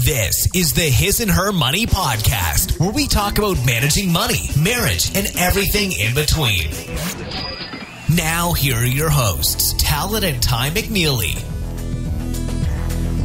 This is the His and Her Money Podcast, where we talk about managing money, marriage, and everything in between. Now, here are your hosts, Talaat and Tai McNeely.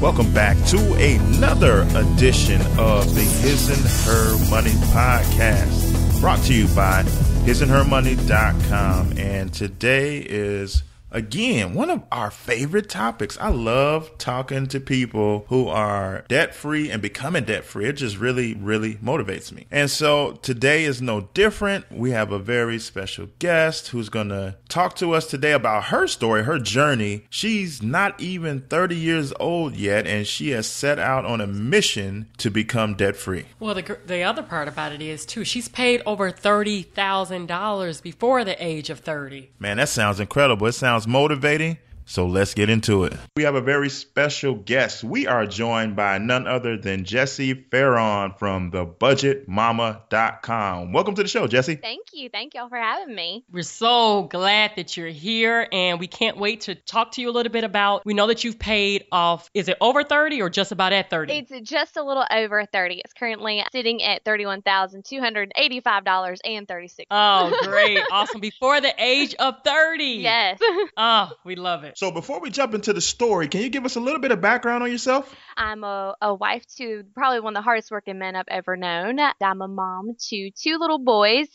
Welcome back to another edition of the His and Her Money Podcast, brought to you by hisandhermoney.com. And today is, again, one of our favorite topics. I love talking to people who are debt-free and becoming debt-free. It just really, really motivates me. And so today is no different. We have a very special guest who's going to talk to us today about her story, her journey. She's not even 30 years old yet, and she has set out on a mission to become debt-free. Well, the other part about it is, too, she's paid over $30,000 before the age of 30. Man, that sounds incredible. It sounds motivating. So let's get into it. We have a very special guest. We are joined by none other than Jessi Fearon from thebudgetmama.com. Welcome to the show, Jessi. Thank you. Thank y'all for having me. We're so glad that you're here, and we can't wait to talk to you a little bit about, we know that you've paid off, is it over 30 or just about at 30? It's just a little over 30. It's currently sitting at $31,285.36. Oh, great. Awesome. Before the age of 30. Yes. Oh, we love it. So before we jump into the story, can you give us a little bit of background on yourself? I'm a wife to probably one of the hardest working men I've ever known. I'm a mom to two little boys,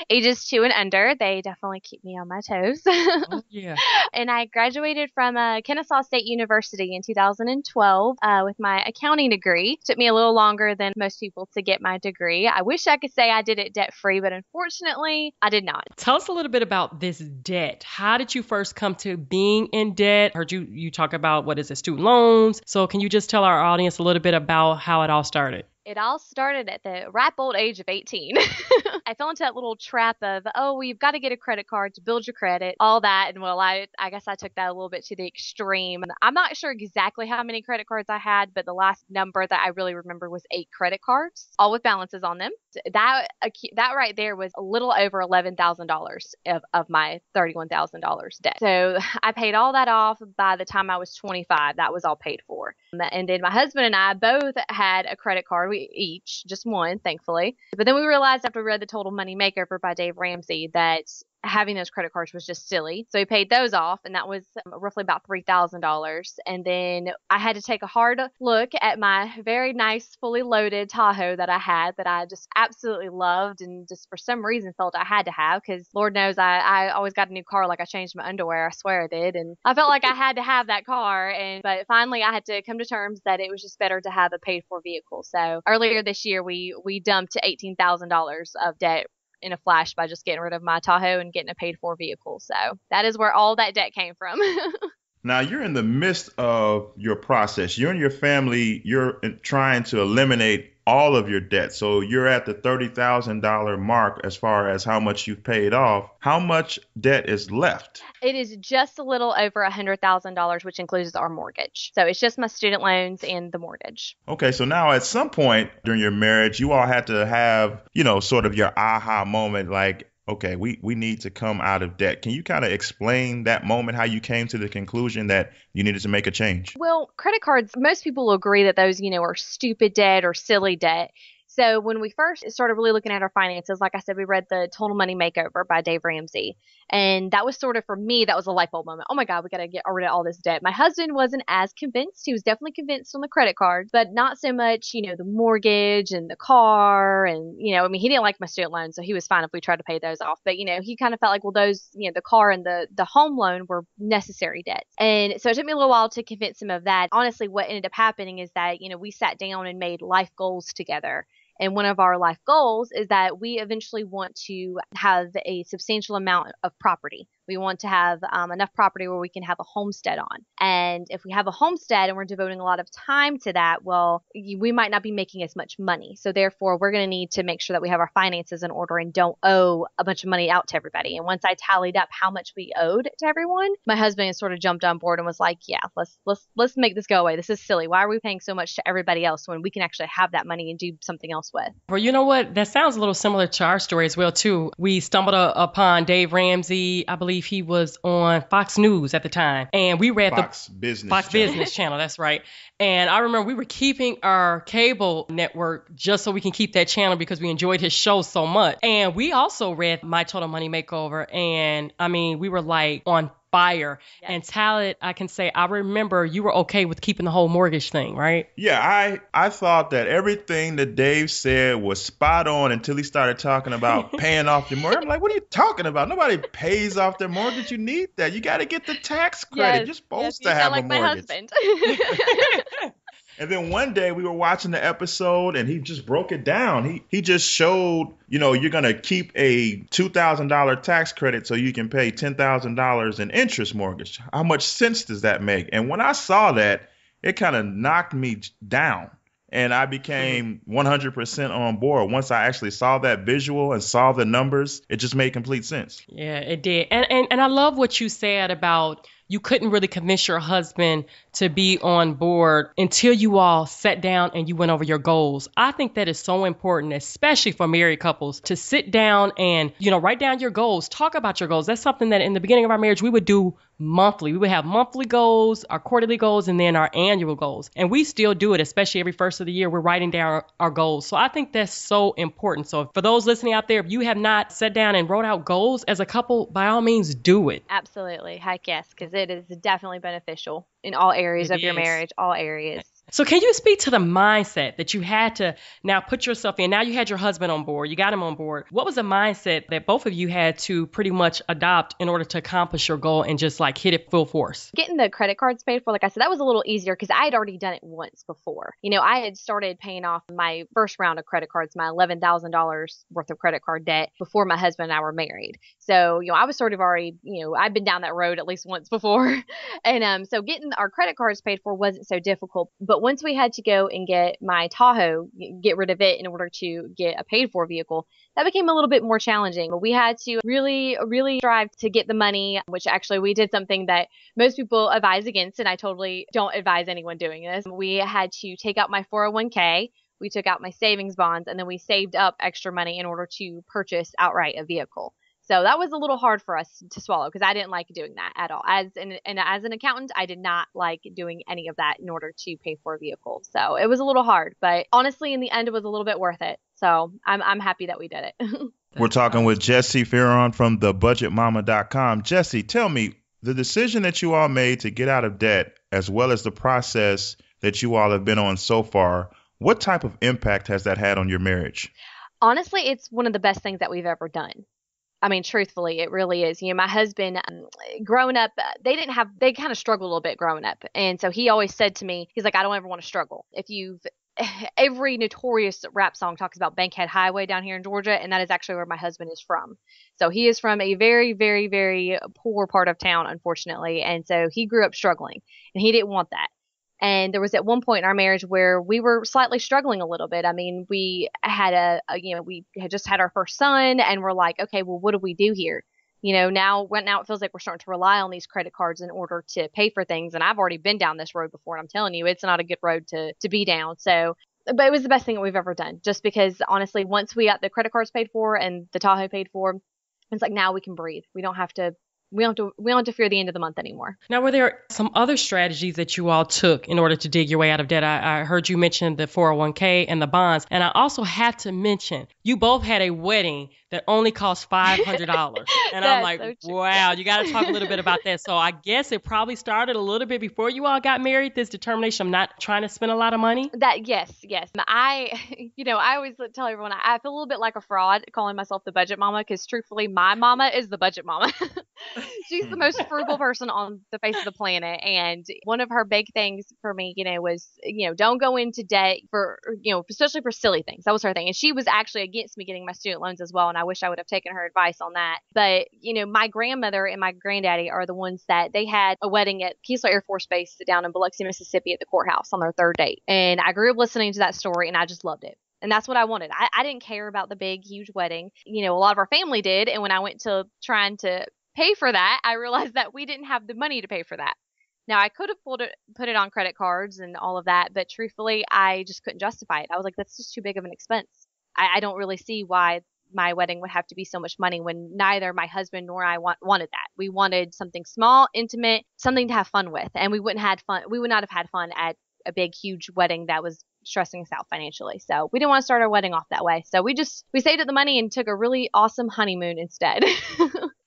ages 2 and under. They definitely keep me on my toes. Oh, yeah. And I graduated from Kennesaw State University in 2012 with my accounting degree. Took me a little longer than most people to get my degree. I wish I could say I did it debt-free, but unfortunately, I did not. Tell us a little bit about this debt. How did you first come to being in debt? Heard you talk about, what is it, student loans. So can you just tell our audience a little bit about how it all started? It all started at the ripe old age of 18. I fell into that little trap of, well, you've got to get a credit card to build your credit, all that. And well, I guess I took that a little bit to the extreme. I'm not sure exactly how many credit cards I had, but the last number that I really remember was 8 credit cards, all with balances on them. That right there was a little over $11,000 of my $31,000 debt. So I paid all that off by the time I was 25. That was all paid for. And then my husband and I both had a credit card. We each, just one, thankfully. But then we realized after we read The Total Money Makeover by Dave Ramsey that having those credit cards was just silly. So we paid those off, and that was roughly about $3,000. And then I had to take a hard look at my very nice, fully loaded Tahoe that I had that I just absolutely loved and just for some reason felt I had to have, because Lord knows I always got a new car like I changed my underwear. I swear I did. And I felt like I had to have that car. But finally I had to come to terms that it was just better to have a paid for vehicle. So earlier this year, we dumped $18,000 of debt in a flash by just getting rid of my Tahoe and getting a paid for vehicle. So that is where all that debt came from. Now, you're in the midst of your process. You and your family, you're trying to eliminate all of your debt. So you're at the $30,000 mark as far as how much you've paid off. How much debt is left? It is just a little over $100,000, which includes our mortgage. So it's just my student loans and the mortgage. Okay, so now at some point during your marriage, you all had to have, sort of your aha moment, like, okay, we need to come out of debt. Can you kind of explain that moment, how you came to the conclusion that you needed to make a change? Well, credit cards, most people will agree that those, are stupid debt or silly debt. So when we first started really looking at our finances, like I said, we read The Total Money Makeover by Dave Ramsey. And that was sort of, for me, that was a light bulb moment. Oh my God, we got to get rid of all this debt. My husband wasn't as convinced. He was definitely convinced on the credit cards, but not so much, the mortgage and the car. And, he didn't like my student loans, so he was fine if we tried to pay those off. But, he kind of felt like, well, those, the car and the home loan were necessary debts. And so it took me a little while to convince him of that. Honestly, what ended up happening is that, we sat down and made life goals together. And one of our life goals is that we eventually want to have a substantial amount of property. We want to have enough property where we can have a homestead on. And if we have a homestead and we're devoting a lot of time to that, well, we might not be making as much money. So therefore, we're going to need to make sure that we have our finances in order and don't owe a bunch of money out to everybody. And once I tallied up how much we owed to everyone, my husband sort of jumped on board and was like, yeah, let's make this go away. This is silly. Why are we paying so much to everybody else when we can actually have that money and do something else with? Well, you know what? That sounds a little similar to our story as well, too. We stumbled upon Dave Ramsey, I believe, believe he was on Fox News at the time. And we read Fox Business Channel. That's right. And I remember we were keeping our cable network just so we can keep that channel because we enjoyed his show so much. And we also read My Total Money Makeover. And I mean, we were like on fire. Yes. And Talaat, I can say, I remember you were okay with keeping the whole mortgage thing, right? Yeah, I thought that everything that Dave said was spot on until he started talking about paying off your mortgage. I'm like, what are you talking about? Nobody pays off their mortgage. You need that. You got to get the tax credit. You're supposed to have a mortgage. My husband. And then one day we were watching the episode and he just broke it down. He just showed, you're going to keep a $2,000 tax credit so you can pay $10,000 in interest mortgage. How much sense does that make? And when I saw that, it kind of knocked me down. And I became 100% on board. Once I actually saw that visual and saw the numbers, it just made complete sense. Yeah, it did. And I love what you said about you couldn't really convince your husband to be on board until you all sat down and you went over your goals. I think that is so important, especially for married couples, to sit down and, write down your goals, talk about your goals. That's something that in the beginning of our marriage, we would do monthly. We would have monthly goals, our quarterly goals, and then our annual goals. And we still do it, especially every first of the year, we're writing down our goals. So I think that's so important. So for those listening out there, if you have not sat down and wrote out goals as a couple, by all means, do it. Absolutely. Heck yes, because it is definitely beneficial in all areas of your marriage, all areas. So can you speak to the mindset that you had to now put yourself in? Now you had your husband on board. You got him on board. What was the mindset that both of you had to pretty much adopt in order to accomplish your goal and just like hit it full force? Getting the credit cards paid for, like I said, that was a little easier because I had already done it once before. I had started paying off my first round of credit cards, my $11,000 worth of credit card debt before my husband and I were married. So, I was sort of already, I'd been down that road at least once before. And so getting our credit cards paid for wasn't so difficult. But once we had to go and get my Tahoe, get rid of it in order to get a paid for vehicle, that became a little bit more challenging. But we had to really, really strive to get the money, which actually we did something that most people advise against, and I totally don't advise anyone doing this. We had to take out my 401k. We took out my savings bonds, and then we saved up extra money in order to purchase outright a vehicle. So that was a little hard for us to swallow because I didn't like doing that at all. As an accountant, I did not like doing any of that in order to pay for a vehicle. So it was a little hard, but honestly, in the end, it was a little bit worth it. So I'm happy that we did it. We're talking with Jessi Fearon from thebudgetmama.com. Jessi, tell me, the decision that you all made to get out of debt, as well as the process that you all have been on so far, what type of impact has that had on your marriage? Honestly, it's one of the best things that we've ever done. I mean, truthfully, it really is. My husband, growing up, they kind of struggled a little bit growing up. And so he always said to me, he's like, I don't ever want to struggle. Every notorious rap song talks about Bankhead Highway down here in Georgia, and that is actually where my husband is from. So he is from a very, very, very poor part of town, unfortunately. And so he grew up struggling, and he didn't want that. And there was at one point in our marriage where we were slightly struggling a little bit. I mean, we had we had just had our first son, and we're like, okay, well, what do we do here? Now it feels like we're starting to rely on these credit cards in order to pay for things. And I've already been down this road before, and I'm telling you, it's not a good road to be down. So, but it was the best thing that we've ever done, just because honestly, once we got the credit cards paid for and the Tahoe paid for, it's like now we can breathe. We don't have to fear the end of the month anymore. Now, were there some other strategies that you all took in order to dig your way out of debt? I heard you mention the 401k and the bonds. And I also have to mention, you both had a wedding that only cost $500. And I'm like, so wow, you got to talk a little bit about that. So I guess it probably started a little bit before you all got married, this determination of not trying to spend a lot of money? Yes. I always tell everyone I feel a little bit like a fraud calling myself the budget mama, because truthfully, my mama is the budget mama. She's the most frugal person on the face of the planet. And one of her big things for me, was, don't go into debt for, especially for silly things. That was her thing. And she was actually against me getting my student loans as well. And I wish I would have taken her advice on that. But, my grandmother and my granddaddy are the ones that they had a wedding at Keesler Air Force Base down in Biloxi, Mississippi at the courthouse on their third date. And I grew up listening to that story, and I just loved it. And that's what I wanted. I didn't care about the big, huge wedding. A lot of our family did. And when I went to trying to pay for that, I realized that we didn't have the money to pay for that. Now, I could have put it on credit cards and all of that, but truthfully, I just couldn't justify it. I was like, that's just too big of an expense. I don't really see why my wedding would have to be so much money when neither my husband nor I wanted that. We wanted something small, intimate, something to have fun with. And we would not have had fun at a big, huge wedding that was stressing us out financially. So we didn't want to start our wedding off that way. So we saved up the money and took a really awesome honeymoon instead.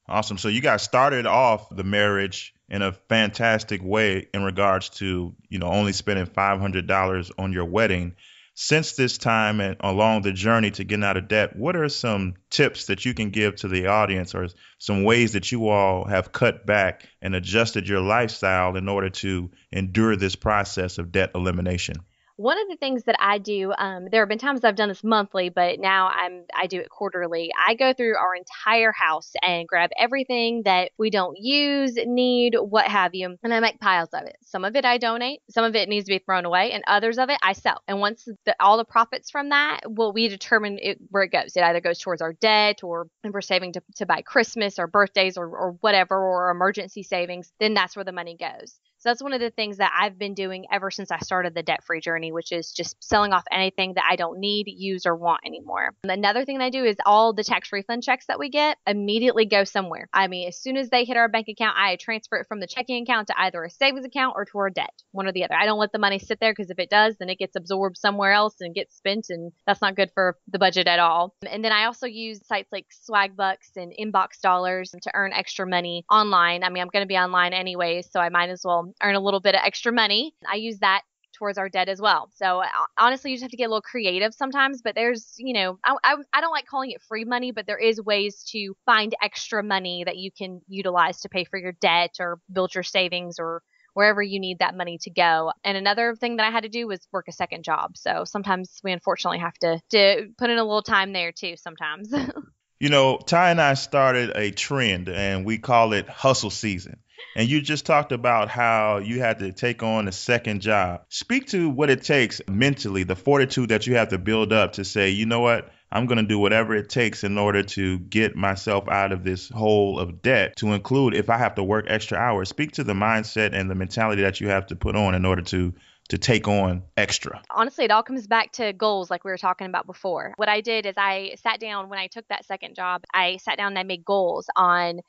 Awesome. So you guys started off the marriage in a fantastic way in regards to, only spending $500 on your wedding. Since this time and along the journey to getting out of debt, what are some tips that you can give to the audience, or some ways that you all have cut back and adjusted your lifestyle in order to endure this process of debt elimination? One of the things that I do, there have been times I've done this monthly, but now I do it quarterly. I go through our entire house and grab everything that we don't use, need, what have you, and I make piles of it. Some of it I donate, some of it needs to be thrown away, and others of it I sell. And once all the profits from that, we determine where it goes. It either goes towards our debt, or if we're saving to buy Christmas or birthdays or whatever, or emergency savings, then that's where the money goes. So that's one of the things that I've been doing ever since I started the debt-free journey, which is just selling off anything that I don't need, use, or want anymore. Another thing that I do is all the tax refund checks that we get immediately go somewhere. I mean, as soon as they hit our bank account, I transfer it from the checking account to either a savings account or to our debt, one or the other. I don't let the money sit there, because if it does, then it gets absorbed somewhere else and gets spent, and that's not good for the budget at all. And then I also use sites like Swagbucks and Inbox Dollars to earn extra money online. I mean, I'm going to be online anyways, so I might as well earn a little bit of extra money. I use that towards our debt as well. So honestly, you just have to get a little creative sometimes, but there's, I don't like calling it free money, but there is ways to find extra money that you can utilize to pay for your debt or build your savings or wherever you need that money to go. And another thing that I had to do was work a second job. So sometimes we unfortunately have to put in a little time there too sometimes. Ty and I started a trend, and we call it hustle season. And you just talked about how you had to take on a second job. Speak to what it takes mentally, the fortitude that you have to build up to say, you know what, I'm going to do whatever it takes in order to get myself out of this hole of debt, to include if I have to work extra hours. Speak to the mindset and the mentality that you have to put on in order to take on extra. Honestly, it all comes back to goals, like we were talking about before. What I did is I sat down when I took that second job. I sat down and I made goals on,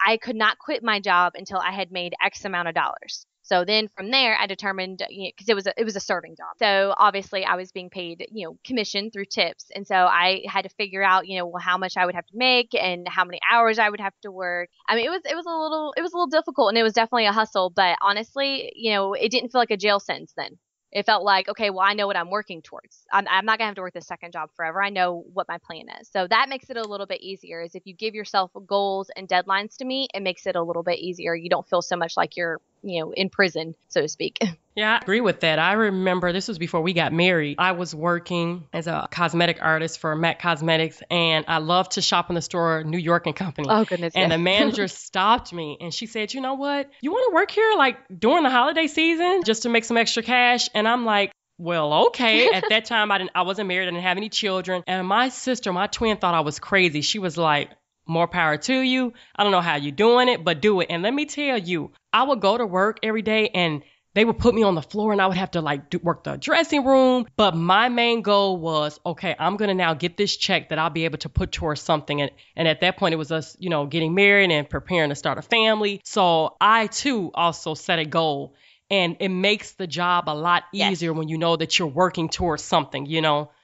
I could not quit my job until I had made X amount of dollars. So then from there, I determined, because it was a serving job. So obviously I was being paid, commission through tips. And so I had to figure out, how much I would have to make and how many hours I would have to work. I mean, it was a little difficult, and it was definitely a hustle, but honestly, it didn't feel like a jail sentence then. It felt like, okay, well, I know what I'm working towards. I'm not going to have to work this second job forever. I know what my plan is. So that makes it a little bit easier, is if you give yourself goals and deadlines to meet, it makes it a little bit easier. You don't feel so much like you're, in prison, so to speak. Yeah, I agree with that. I remember this was before we got married. I was working as a cosmetic artist for MAC Cosmetics, and I love to shop in the store, New York and Company. Oh, goodness. And yes. the manager stopped me and she said, you know what? You want to work here like during the holiday season just to make some extra cash? And I'm like, well, okay. At that time, I wasn't married. I didn't have any children. And my sister, my twin, thought I was crazy. She was like, more power to you. I don't know how you're doing it, but do it. And let me tell you, I would go to work every day and they would put me on the floor and I would have to work the dressing room. But my main goal was, okay, I'm going to now get this check that I'll be able to put towards something. And at that point, it was us, getting married and preparing to start a family. So I, too, also set a goal. And it makes the job a lot easier when you know that you're working towards something,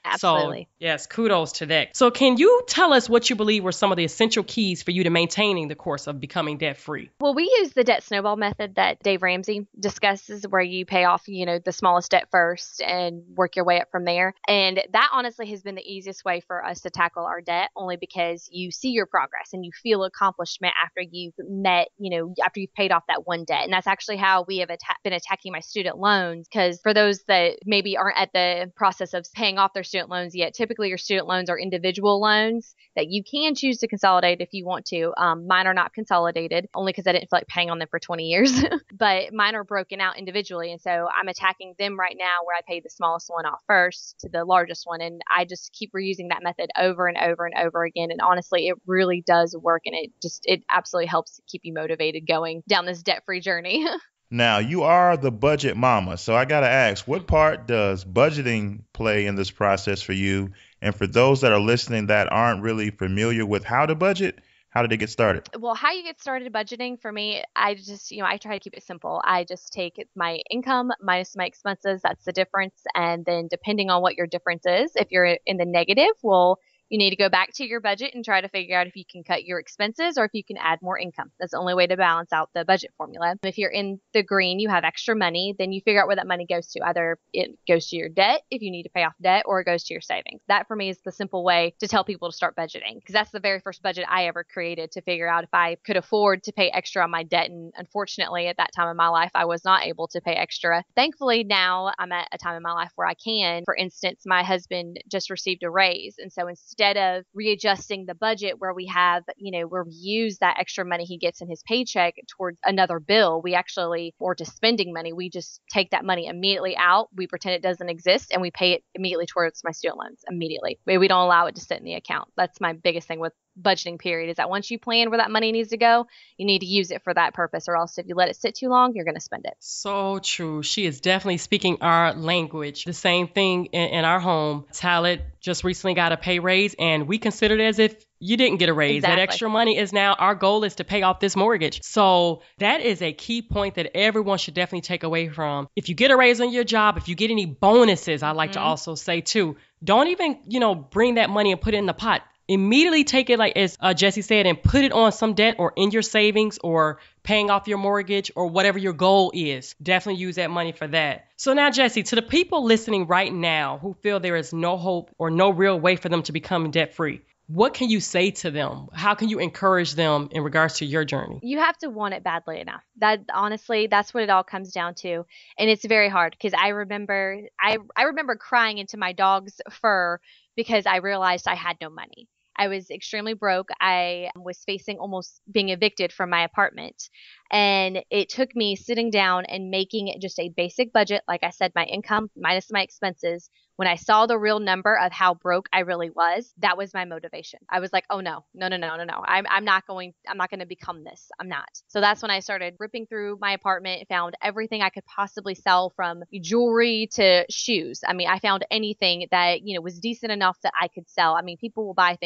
Absolutely. So, yes, kudos to that. So can you tell us what you believe were some of the essential keys for you to maintaining the course of becoming debt-free? Well, we use the debt snowball method that Dave Ramsey discusses, where you pay off, the smallest debt first and work your way up from there. And that honestly has been the easiest way for us to tackle our debt, only because you see your progress and you feel accomplishment after you've met, after you've paid off that one debt. And that's actually how we have been attacking my student loans, because for those that maybe aren't at the process of paying off their student loans yet, typically your student loans are individual loans that you can choose to consolidate if you want to. Mine are not consolidated, only because I didn't feel like paying on them for 20 years, but mine are broken out individually. And so I'm attacking them right now, where I pay the smallest one off first to the largest one. And I just keep reusing that method over and over and over again. And honestly, it really does work. And it absolutely helps keep you motivated going down this debt-free journey. Now, you are the budget mama, so I got to ask, what part does budgeting play in this process for you? And for those that are listening that aren't really familiar with how to budget, how did they get started? Well, how you get started budgeting for me, I just, I try to keep it simple. I just take my income minus my expenses. That's the difference. And then depending on what your difference is, if you're in the negative, well, you need to go back to your budget and try to figure out if you can cut your expenses or if you can add more income. That's the only way to balance out the budget formula. If you're in the green, you have extra money, then you figure out where that money goes to. Either it goes to your debt if you need to pay off debt, or it goes to your savings. That for me is the simple way to tell people to start budgeting, because that's the very first budget I ever created to figure out if I could afford to pay extra on my debt. And unfortunately, at that time in my life, I was not able to pay extra. Thankfully, now I'm at a time in my life where I can. For instance, my husband just received a raise. And so instead of readjusting the budget where we have, where we use that extra money he gets in his paycheck towards another bill, or to spending money, we just take that money immediately out. We pretend it doesn't exist and we pay it immediately towards my student loans immediately. We don't allow it to sit in the account. That's my biggest thing with budgeting period, is that once you plan where that money needs to go, you need to use it for that purpose, or else if you let it sit too long, you're going to spend it. So true. She is definitely speaking our language. The same thing in our home. Talaat just recently got a pay raise, and we considered it as if you didn't get a raise. Exactly. That extra money is now, our goal is to pay off this mortgage. So that is a key point that everyone should definitely take away from. If you get a raise on your job, if you get any bonuses, I like to also say too, don't even, bring that money and put it in the pot. Immediately take it, like as Jessi said, and put it on some debt or in your savings or paying off your mortgage or whatever your goal is. Definitely use that money for that. So now, Jessi, to the people listening right now who feel there is no hope or no real way for them to become debt free, what can you say to them? How can you encourage them in regards to your journey? You have to want it badly enough. That honestly, that's what it all comes down to. And it's very hard, because I remember crying into my dog's fur because I realized I had no money. I was extremely broke. I was facing almost being evicted from my apartment. And it took me sitting down and making just a basic budget. Like I said, my income minus my expenses. When I saw the real number of how broke I really was, that was my motivation. I was like, oh no. I'm not going to become this. I'm not. So that's when I started ripping through my apartment, found everything I could possibly sell, from jewelry to shoes. I mean, I found anything that, was decent enough that I could sell. I mean, people will buy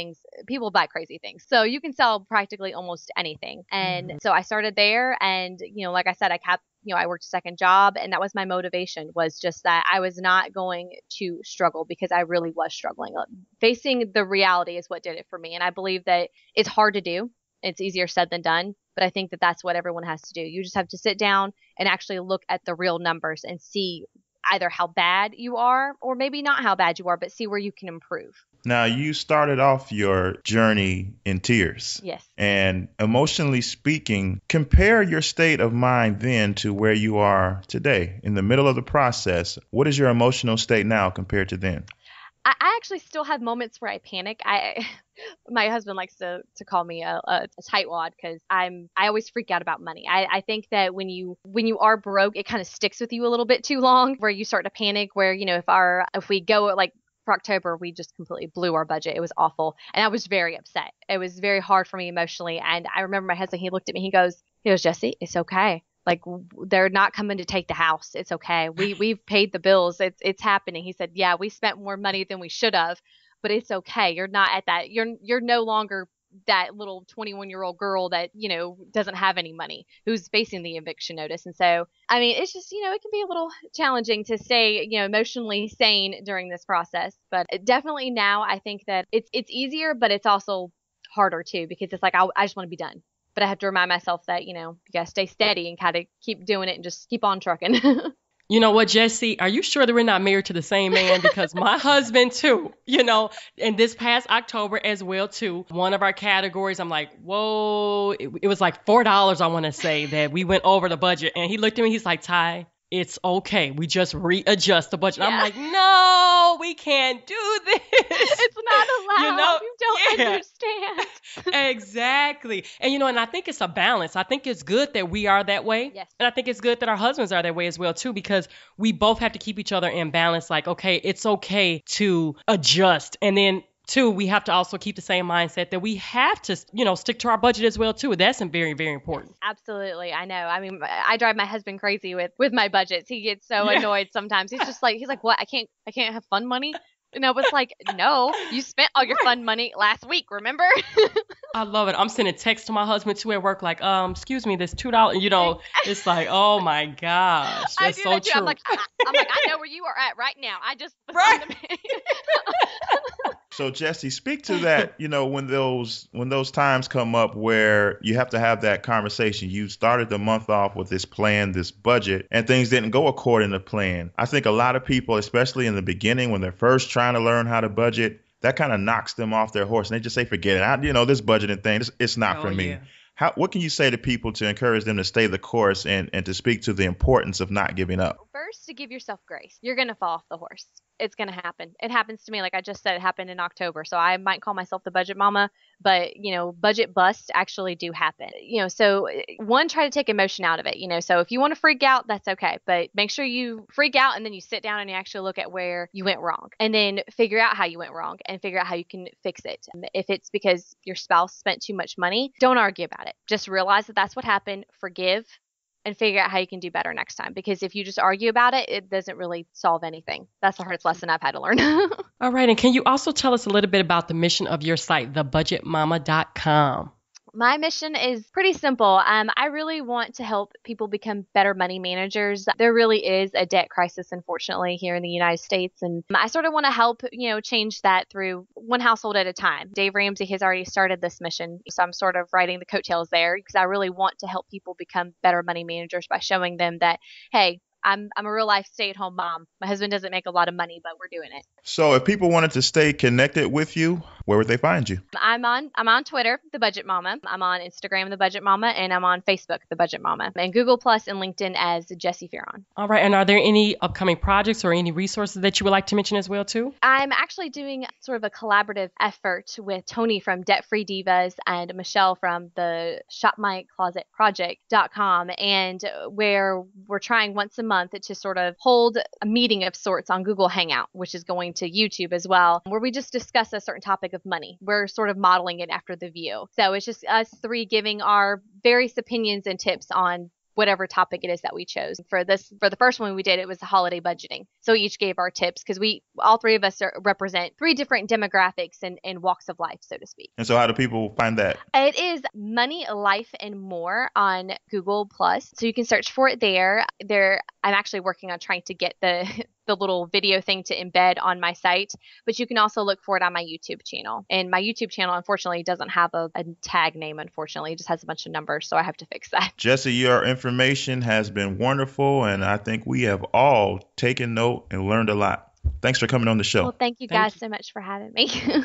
crazy things. So you can sell practically almost anything. And so I started there, and, like I said, I worked a second job, and that was my motivation, was just that I was not going to struggle, because I really was struggling. Facing the reality is what did it for me. And I believe that it's hard to do. It's easier said than done. But I think that that's what everyone has to do. You just have to sit down and actually look at the real numbers and see either how bad you are, or maybe not how bad you are, but see where you can improve. Now, you started off your journey in tears. Yes. And emotionally speaking, compare your state of mind then to where you are today. In the middle of the process, what is your emotional state now compared to then? I actually still have moments where I panic. My husband likes to call me a tightwad, because I always freak out about money. I think that when you are broke, it kind of sticks with you a little bit too long, where you start to panic, where, if we go like for October, we just completely blew our budget. It was awful. And I was very upset. It was very hard for me emotionally. And I remember my husband, he looked at me, he goes, Jessi, it's okay. Like, they're not coming to take the house. It's okay. We've paid the bills. It's happening. He said, yeah, we spent more money than we should have, but it's okay. You're not at that. You're no longer that little 21-year-old girl that, doesn't have any money, who's facing the eviction notice. And so, I mean, it's just, it can be a little challenging to stay, emotionally sane during this process. But definitely now I think that it's easier, but it's also harder too, because it's like, I just want to be done. But I have to remind myself that, you got to stay steady and kind of keep doing it and just keep on trucking. You know what, Jessi? Are you sure that we're not married to the same man? Because my husband too, in this past October as well too, one of our categories, I'm like, whoa, it was like $4, I want to say, that we went over the budget. And he looked at me, he's like, Ty, it's okay. We just readjust the budget. Yeah. I'm like, no, we can't do this. It's not allowed. You don't understand. Exactly. And, and I think it's a balance. I think it's good that we are that way. Yes. And I think it's good that our husbands are that way as well, too, because we both have to keep each other in balance. Like, okay, it's okay to adjust. And then, two, we have to also keep the same mindset that we have to, stick to our budget as well, too. That's very, very important. Yes, absolutely. I know. I mean, I drive my husband crazy with my budgets. He gets so annoyed sometimes. He's like, what? I can't have fun money. And I was like, no, you spent all your fun money last week, remember? I love it. I'm sending text to my husband too at work, like, excuse me, this $2. You know, it's like, oh my gosh, I that's do so that too. true. I'm like, I know where you are at right now. I just Right. So Jessi, speak to that, when those times come up where you have to have that conversation. You started the month off with this plan, this budget, and things didn't go according to plan. I think a lot of people, especially in the beginning when they're first trying to learn how to budget, that kind of knocks them off their horse and they just say, forget it. This budgeting thing, it's not for me. Yeah. What can you say to people to encourage them to stay the course and to speak to the importance of not giving up? First, to give yourself grace. You're going to fall off the horse. It's going to happen. It happens to me. Like I just said, it happened in October. So I might call myself the budget mama, but budget busts actually do happen. So one, try to take emotion out of it. So if you want to freak out, that's okay. But make sure you freak out and then you sit down and you actually look at where you went wrong and then figure out how you went wrong and figure out how you can fix it. If it's because your spouse spent too much money, don't argue about it. Just realize that that's what happened. Forgive. And figure out how you can do better next time. Because if you just argue about it, it doesn't really solve anything. That's the hardest lesson I've had to learn. All right. And can you also tell us a little bit about the mission of your site, thebudgetmama.com? My mission is pretty simple. I really want to help people become better money managers. There really is a debt crisis, unfortunately, here in the United States. And I sort of want to help, change that through one household at a time. Dave Ramsey has already started this mission. So I'm sort of riding the coattails there because I really want to help people become better money managers by showing them that, hey, I'm a real life stay-at-home mom. My husband doesn't make a lot of money, but we're doing it. So if people wanted to stay connected with you, where would they find you? I'm on Twitter, The Budget Mama. I'm on Instagram, The Budget Mama, and I'm on Facebook, The Budget Mama, and Google Plus and LinkedIn as Jessi Fearon. All right. And are there any upcoming projects or any resources that you would like to mention as well, too? I'm actually doing sort of a collaborative effort with Tony from Debt Free Divas and Michelle from the ShopMyClosetProject.com, and where we're trying once a month to sort of hold a meeting of sorts on Google Hangout, which is going to YouTube as well, where we just discuss a certain topic of money. We're sort of modeling it after The View. So it's just us three giving our various opinions and tips on whatever topic it is that we chose. For the first one we did, it was holiday budgeting. So we each gave our tips because all three of us represent three different demographics and walks of life, so to speak. And so how do people find that? It is Money, Life, and More on Google Plus. So you can search for it there. I'm actually working on trying to get the little video thing to embed on my site, but you can also look for it on my YouTube channel. And my YouTube channel, unfortunately, doesn't have a tag name, unfortunately. It just has a bunch of numbers, so I have to fix that. Jessi, your information has been wonderful, and I think we have all taken note and learned a lot. Thanks for coming on the show. Well, thank you guys so much for having me.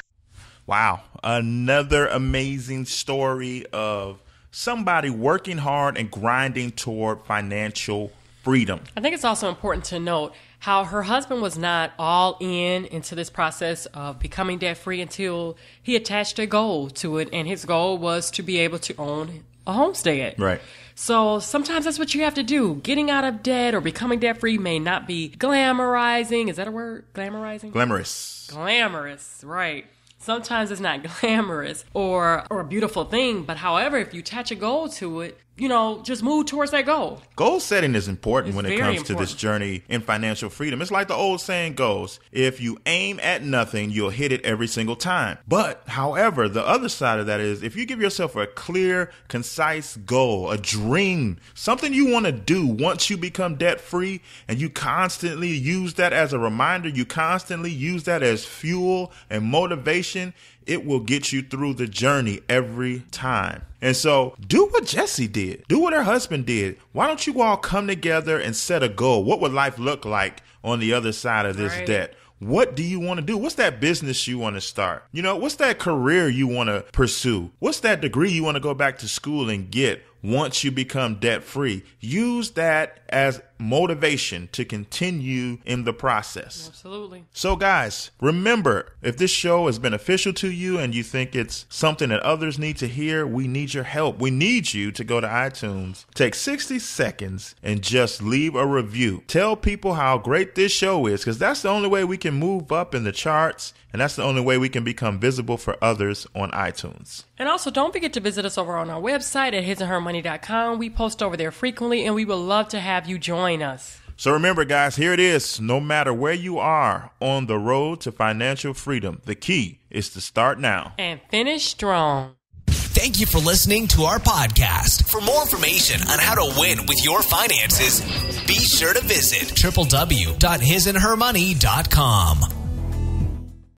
Wow. Another amazing story of somebody working hard and grinding toward financial freedom. I think it's also important to note how her husband was not all into this process of becoming debt free until he attached a goal to it. And his goal was to be able to own a homestead. Right. So sometimes that's what you have to do. Getting out of debt or becoming debt free may not be glamorizing. Is that a word? Glamorizing? Glamorous. Glamorous, right. Sometimes it's not glamorous or a beautiful thing. But however, if you attach a goal to it, just move towards that goal. Goal setting is important when it comes to this important. journey in financial freedom. It's like the old saying goes, if you aim at nothing, you'll hit it every single time. But however, the other side of that is if you give yourself a clear, concise goal, a dream, something you want to do once you become debt free, and you constantly use that as a reminder, you constantly use that as fuel and motivation, it will get you through the journey every time. And so do what Jessi did. Do what her husband did. Why don't you all come together and set a goal? What would life look like on the other side of this debt? What do you want to do? What's that business you want to start? What's that career you want to pursue? What's that degree you want to go back to school and get once you become debt free? Use that as motivation to continue in the process. Absolutely. So guys, remember, if this show is beneficial to you and you think it's something that others need to hear, we need your help. We need you to go to iTunes, take 60 seconds and just leave a review. Tell people how great this show is, because that's the only way we can move up in the charts, and that's the only way we can become visible for others on iTunes. And also, don't forget to visit us over on our website at hisandhermoney.com. We post over there frequently, and we would love to have you join us. So remember, guys, here it is. No matter where you are on the road to financial freedom, the key is to start now and finish strong. Thank you for listening to our podcast. For more information on how to win with your finances, be sure to visit www.hisandhermoney.com.